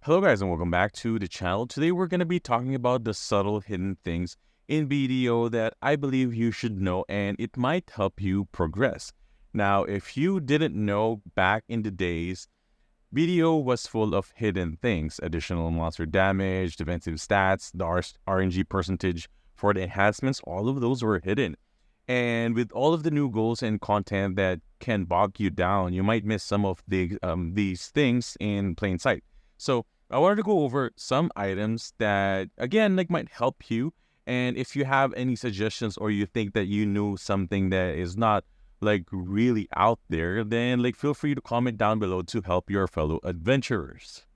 Hello guys and welcome back to the channel. Today we're going to be talking about the subtle hidden things in BDO that I believe you should know and it might help you progress. Now, if you didn't know, back in the days, BDO was full of hidden things: additional monster damage, defensive stats, the RNG percentage for the enhancements. All of those were hidden. And with all of the new goals and content that can bog you down, you might miss some of these things in plain sight. So I wanted to go over some items that, again, might help you. And if you have any suggestions or you think that you knew something that is not really out there, then feel free to comment down below to help your fellow adventurers.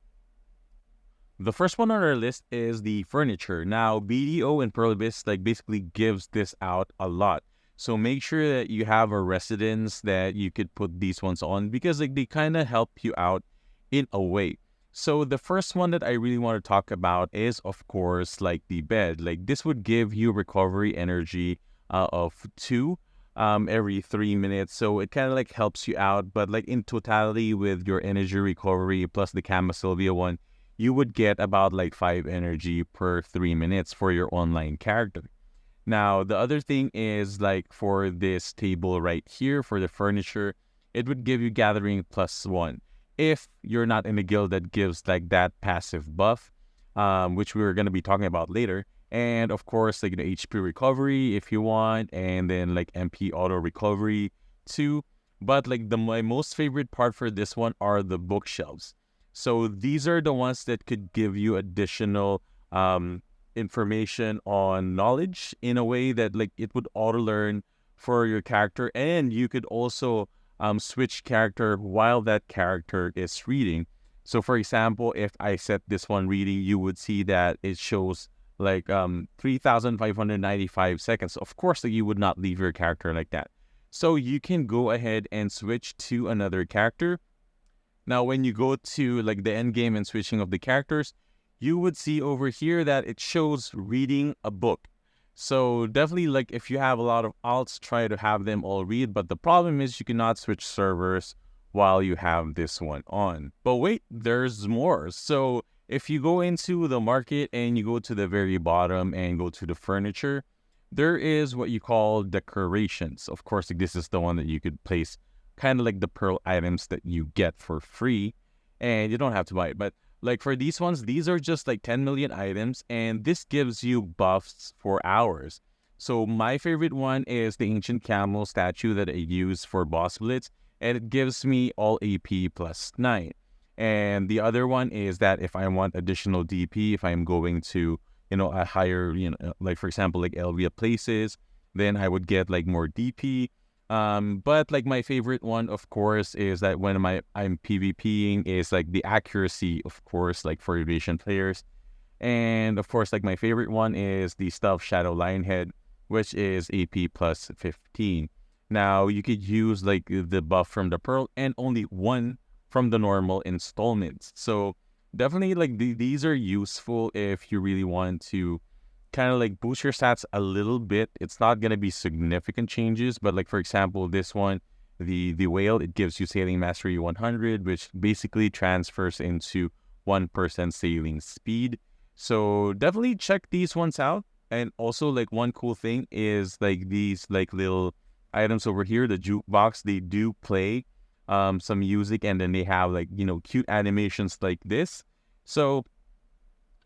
The first one on our list is the furniture. Now, BDO and Pearlbis basically gives this out a lot. So make sure that you have a residence that you could put these ones on because they kind of help you out in a way. So the first one that I really want to talk about is, of course, the bed. This would give you recovery energy of 2 every 3 minutes. So it kind of helps you out. But in totality with your energy recovery plus the Kama Sylvia one, you would get about 5 energy per 3 minutes for your online character. Now, the other thing is for this table right here for the furniture, it would give you gathering +1 if you're not in a guild that gives that passive buff, which we're going to be talking about later. And of course, HP recovery if you want, and then MP auto recovery too. But my most favorite part for this one are the bookshelves. So these are the ones that could give you additional information on knowledge in a way that it would auto learn for your character, and you could also switch character while that character is reading. So for example, if I set this one reading, you would see that it shows 3,595 seconds. Of course, you would not leave your character like that. So you can go ahead and switch to another character. Now, when you go to the end game and switching of the characters, you would see over here that it shows reading a book. So definitely if you have a lot of alts, try to have them all read. But the problem is you cannot switch servers while you have this one on. But wait, there's more. So if you go into the market and you go to the very bottom and go to the furniture, there is what you call decorations. Of course, this is the one that you could place kind of the pearl items that you get for free and you don't have to buy it. But for these ones, these are just 10 million items, and this gives you buffs for hours. So my favorite one is the ancient camel statue that I use for boss blitz, and it gives me all AP +9. And the other one is that if I want additional DP, if I'm going to a higher, for example Elvia places, then I would get more DP. But my favorite one, of course, is that when I'm PvPing is the accuracy, of course, for evasion players. And of course, my favorite one is the Stealth Shadow Lionhead, which is AP +15. Now you could use the buff from the Pearl and only one from the normal installments. So definitely these are useful if you really want to kind of boost your stats a little bit. It's not going to be significant changes, but for example, this one, the whale, it gives you sailing mastery 100, which basically transfers into 1% sailing speed. So definitely check these ones out. And also one cool thing is these little items over here, the jukebox, they do play some music, and then they have cute animations like this. So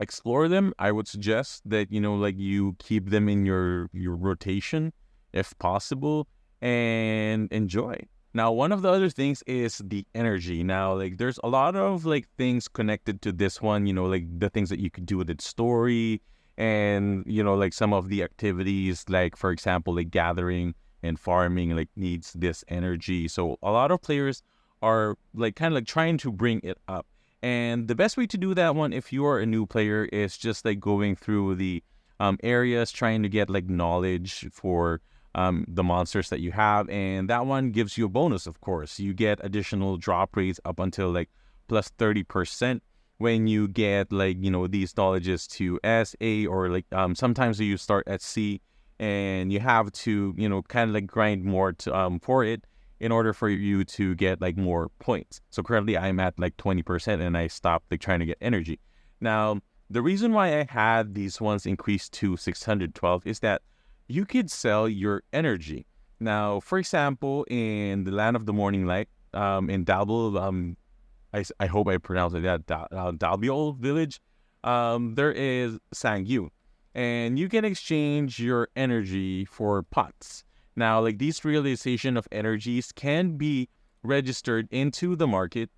explore them. I would suggest that you keep them in your rotation if possible and enjoy. Now, one of the other things is the energy. Now, there's a lot of things connected to this one, the things that you could do with its story, and some of the activities, for example, gathering and farming needs this energy. So a lot of players are kind of trying to bring it up. And the best way to do that one, if you are a new player, is just going through the areas, trying to get knowledge for the monsters that you have. And that one gives you a bonus, of course. You get additional drop rates up until +30% when you get these knowledges to S, A, or sometimes you start at C, and you have to kind of grind more to for it. in order for you to get like more points. So currently I'm at like 20% and I stopped like trying to get energy. Now, the reason why I had these ones increased to 612 is that you could sell your energy. Now, for example, in the Land of the Morning Light, in Dabble, I hope I pronounced it that, Dalbiol village, there is Sangyu. And you can exchange your energy for pots. Now, like these realization of energies can be registered into the market.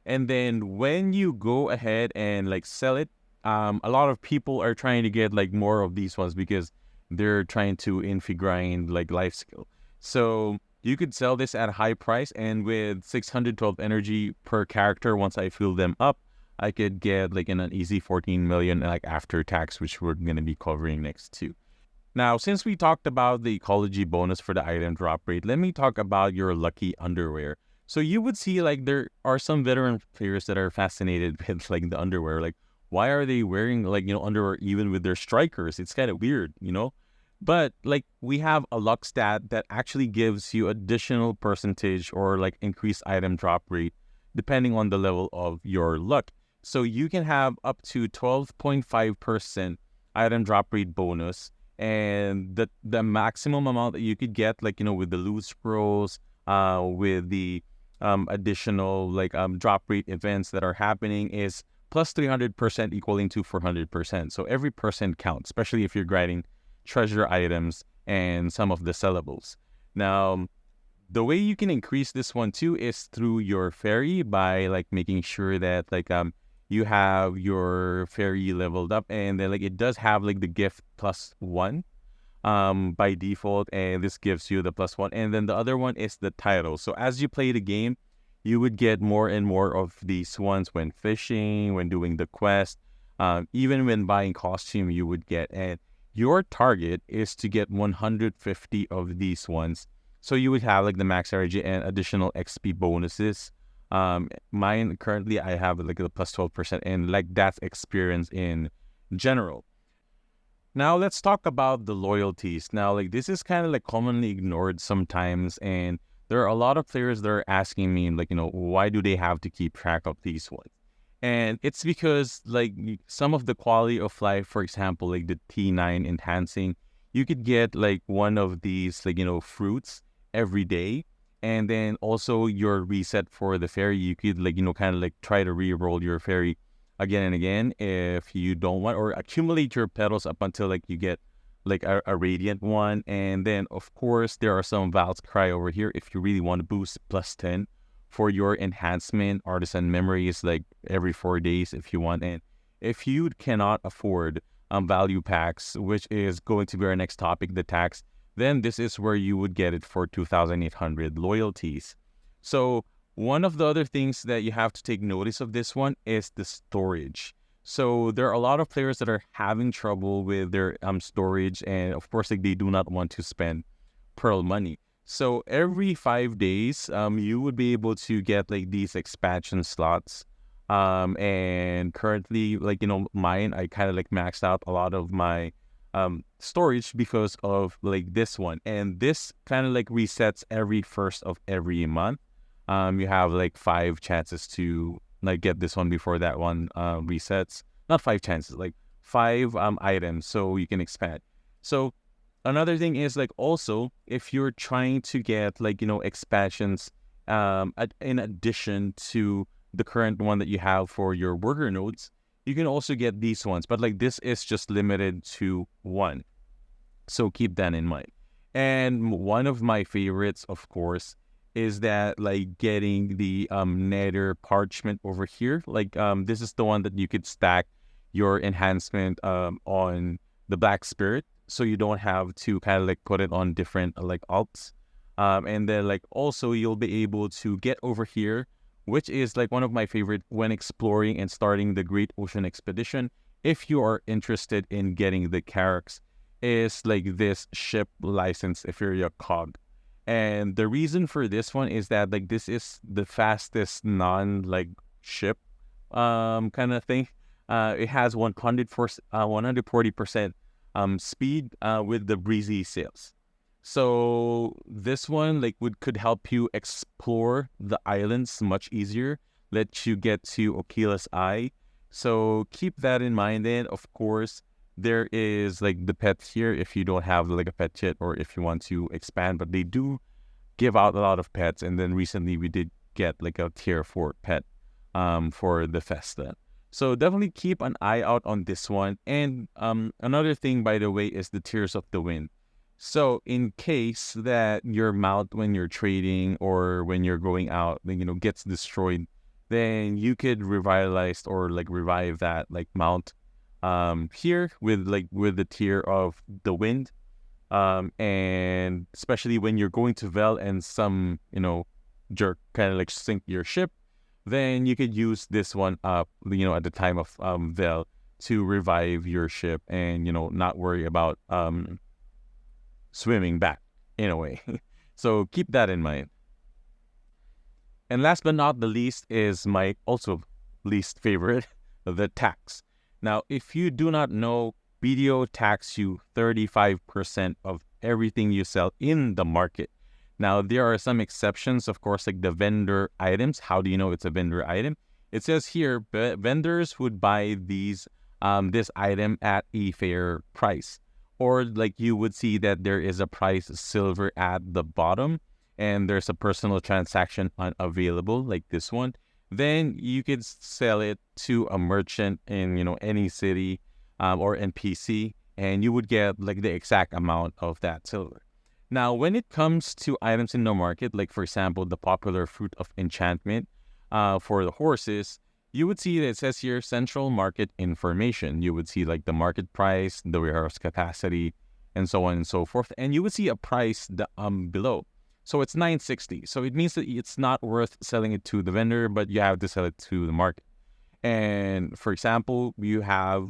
And then when you go ahead and like sell it, a lot of people are trying to get like more of these ones because they're trying to infigrind like life skill. So you could sell this at a high price, and with 612 energy per character, once I fill them up, I could get like an easy 14 million like after tax, which we're going to be covering next too. Now, since we talked about the ecology bonus for the item drop rate, let me talk about your lucky underwear. So you would see like there are some veteran players that are fascinated with like the underwear. Like, why are they wearing like, underwear even with their strikers? It's kind of weird. But like we have a luck stat that actually gives you additional percentage or like increased item drop rate depending on the level of your luck. So you can have up to 12.5% item drop rate bonus, and the maximum amount that you could get, like with the loot scrolls, with the additional like drop rate events that are happening, is plus 300% equaling to 400%. So every percent counts, especially if you're grinding treasure items and some of the sellables. Now, the way you can increase this one too is through your fairy, by like making sure that like you have your fairy leveled up, and then like it does have like the gift +1 by default, and this gives you the +1. And then the other one is the title. So as you play the game, you would get more and more of these ones when fishing, when doing the quest, even when buying costume you would get. And your target is to get 150 of these ones. So you would have like the max energy and additional XP bonuses. Mine currently, I have like the plus 12%, and like that's experience in general. Now let's talk about the loyalties. Now, like this is kind of like commonly ignored sometimes, and there are a lot of players that are asking me like, why do they have to keep track of these ones? And it's because like some of the quality of life, for example, like the T9 enhancing, you could get like one of these like, fruits every day. And then also your reset for the fairy, you could like, kind of like try to re-roll your fairy again and again if you don't want, or accumulate your petals up until like you get like a radiant one. And then of course there are some Val's Cry over here if you really want to boost +10 for your enhancement. Artisan memories like every 4 days if you want. And if you cannot afford value packs, which is going to be our next topic, the tax, then this is where you would get it for 2,800 loyalties. So one of the other things that you have to take notice of this one is the storage. So there are a lot of players that are having trouble with their storage, and of course like they do not want to spend pearl money. So every 5 days, you would be able to get like these expansion slots. And currently, like, mine, I kind of like maxed out a lot of my storage because of like this one. And this kind of like resets every first of every month. You have like 5 chances to like get this one before that one resets. Not 5 chances, like 5 items, so you can expand. So another thing is like also if you're trying to get like expansions in addition to the current one that you have for your worker nodes, you can also get these ones, but like this is just limited to 1. So keep that in mind. And one of my favorites, of course, is that like getting the nether parchment over here. Like this is the one that you could stack your enhancement on the black spirit, so you don't have to kind of like put it on different like alts. And then like also you'll be able to get over here, which is like one of my favorite when exploring and starting the Great Ocean Expedition. If you are interested in getting the Carracks, is like this ship license if you're a cog. And the reason for this one is that like this is the fastest non like ship kind of thing. It has 140% speed with the breezy sails. So this one like could help you explore the islands much easier, let you get to Okila's Eye. So keep that in mind. Then of course there is like the pets here if you don't have like a pet yet or if you want to expand, but they do give out a lot of pets. And then recently we did get like a tier 4 pet for the Festa. So definitely keep an eye out on this one. And another thing, by the way, is the Tears of the Wind. So in case that your mount when you're trading or when you're going out, gets destroyed, then you could revitalize or like revive that like mount here with the Tear of the Wind. And especially when you're going to Vel and some, jerk kind of like sink your ship, then you could use this one up, at the time of Vel to revive your ship and, not worry about swimming back in a way. So keep that in mind. And last but not the least is my also least favorite, the tax. Now, if you do not know, BDO tax you 35% of everything you sell in the market. Now, there are some exceptions, of course, like the vendor items. How do you know it's a vendor item? It says here, vendors would buy this item at a fair price. Or like you would see that there is a price silver at the bottom and there's a personal transaction unavailable like this one. Then you could sell it to a merchant in, any city or NPC, and you would get like the exact amount of that silver. Now, when it comes to items in the market, like for example, the popular Fruit of Enchantment for the horses, you would see that it says here central market information. You would see like the market price, the warehouse capacity, and so on and so forth. And you would see a price below. So it's 960. So it means that it's not worth selling it to the vendor, but you have to sell it to the market. And for example, you have,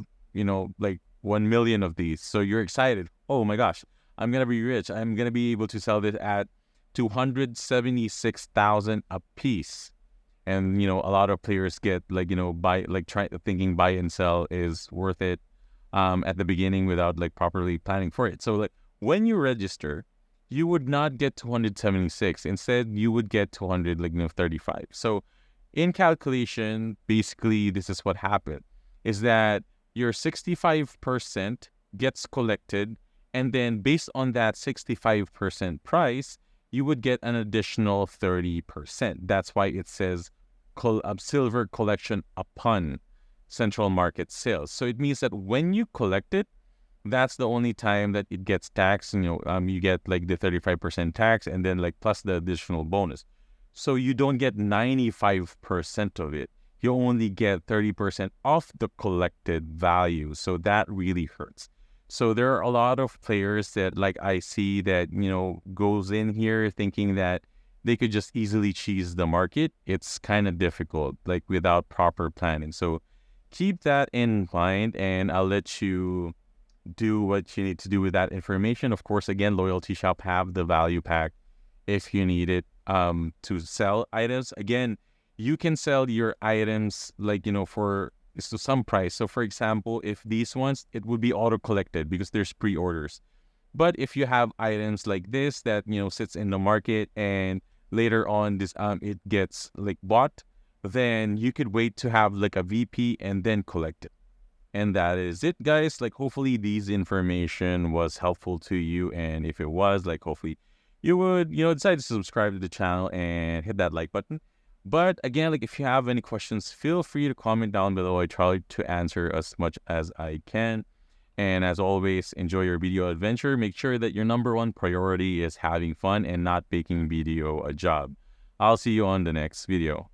like 1 million of these. So you're excited. Oh my gosh, I'm going to be rich. I'm going to be able to sell this at 276,000 a piece. And, a lot of players get thinking buy and sell is worth it at the beginning without like properly planning for it. So like when you register, you would not get 276. Instead, you would get 235. So in calculation, basically, this is what happened, is that your 65% gets collected, and then based on that 65% price, you would get an additional 30%. That's why it says silver collection upon central market sales. So it means that when you collect it, that's the only time that it gets taxed. You get like the 35% tax and then like plus the additional bonus. So you don't get 95% of it. You only get 30% off the collected value. So that really hurts. So there are a lot of players that like I see that, goes in here thinking that they could just easily cheese the market. It's kind of difficult, like without proper planning. So keep that in mind and I'll let you do what you need to do with that information. Of course, again, Loyalty Shop have the value pack if you need it to sell items. Again, you can sell your items like, for to some price. So for example, if these ones, it would be auto collected because there's pre-orders. But if you have items like this that, sits in the market and later on this it gets like bought, then you could wait to have like a VP and then collect it. And that is it, guys. Like, hopefully these information was helpful to you. And if it was, like, hopefully you would, decide to subscribe to the channel and hit that like button. But again, like, if you have any questions, feel free to comment down below. I try to answer as much as I can. And as always, enjoy your BDO adventure. Make sure that your #1 priority is having fun and not making BDO a job. I'll see you on the next video.